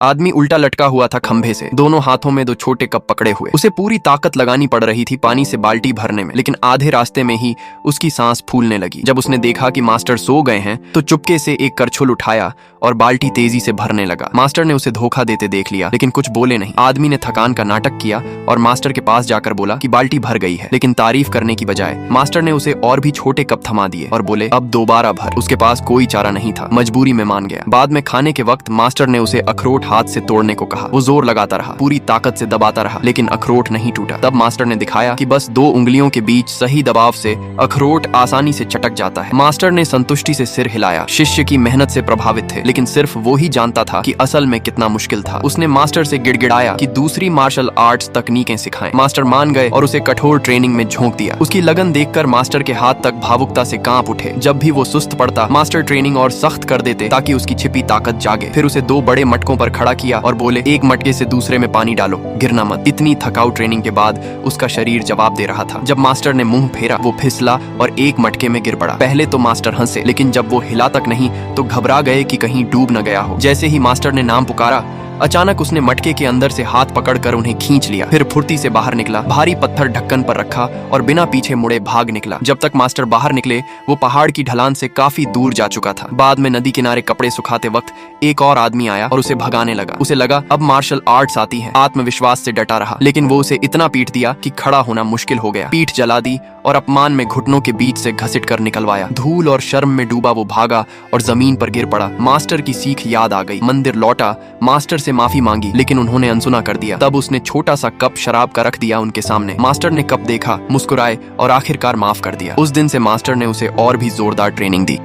आदमी उल्टा लटका हुआ था खंभे से, दोनों हाथों में 2 छोटे कप पकड़े हुए। उसे पूरी ताकत लगानी पड़ रही थी पानी से बाल्टी भरने में, लेकिन आधे रास्ते में ही उसकी सांस फूलने लगी। जब उसने देखा कि मास्टर सो गए हैं तो चुपके से एक करछुल उठाया और बाल्टी तेजी से भरने लगा। मास्टर ने उसे धोखा देते देख लिया, लेकिन कुछ बोले नहीं। आदमी ने थकान का नाटक किया और मास्टर के पास जाकर बोला कि बाल्टी भर गई है, लेकिन तारीफ करने की बजाय मास्टर ने उसे और भी छोटे कप थमा दिए और बोले अब दोबारा भर। उसके पास कोई चारा नहीं था, मजबूरी में मान गया। बाद में खाने के वक्त मास्टर ने उसे अखरोट हाथ से तोड़ने को कहा। वो जोर लगाता रहा, पूरी ताकत से दबाता रहा, लेकिन अखरोट नहीं टूटा। तब मास्टर ने दिखाया कि बस 2 उंगलियों के बीच सही दबाव से अखरोट आसानी से चटक जाता है। मास्टर ने संतुष्टि से सिर हिलाया। शिष्य की मेहनत से प्रभावित थे, लेकिन सिर्फ वो ही जानता था कि असल में कितना मुश्किल था। उसने मास्टर से गिड़गिड़ाया कि दूसरी मार्शल आर्ट्स तकनीकें सिखाएं। मास्टर मान गए और उसे कठोर ट्रेनिंग में झोंक दिया। उसकी लगन देखकर मास्टर के हाथ तक भावुकता से कांप उठे। जब भी वो सुस्त पड़ता, मास्टर ट्रेनिंग और सख्त कर देते ताकि उसकी छिपी ताकत जागे। फिर उसे 2 बड़े मटकों पर खड़ा किया और बोले एक मटके से दूसरे में पानी डालो, गिरना मत। इतनी थकाऊ ट्रेनिंग के बाद उसका शरीर जवाब दे रहा था। जब मास्टर ने मुंह फेरा, वो फिसला और एक मटके में गिर पड़ा। पहले तो मास्टर हंसे, लेकिन जब वो हिला तक नहीं तो घबरा गए कि कहीं डूब न गया हो। जैसे ही मास्टर ने नाम पुकारा, अचानक उसने मटके के अंदर से हाथ पकड़कर उन्हें खींच लिया। फिर फुर्ती से बाहर निकला, भारी पत्थर ढक्कन पर रखा और बिना पीछे मुड़े भाग निकला। जब तक मास्टर बाहर निकले, वो पहाड़ की ढलान से काफी दूर जा चुका था। बाद में नदी किनारे कपड़े सुखाते वक्त एक और आदमी आया और उसे भगाने लगा। उसे लगा अब मार्शल आर्ट्स आती है। आत्मविश्वास से डटा रहा, लेकिन वो उसे इतना पीट दिया कि खड़ा होना मुश्किल हो गया। पीठ जला दी और अपमान में घुटनों के बीच से घसीट कर निकलवाया। धूल और शर्म में डूबा वो भागा और जमीन पर गिर पड़ा। मास्टर की सीख याद आ गई। मंदिर लौटा, मास्टर से माफी मांगी, लेकिन उन्होंने अनसुना कर दिया। तब उसने छोटा सा कप शराब का रख दिया उनके सामने। मास्टर ने कप देखा, मुस्कुराए और आखिरकार माफ कर दिया। उस दिन से मास्टर ने उसे और भी जोरदार ट्रेनिंग दी।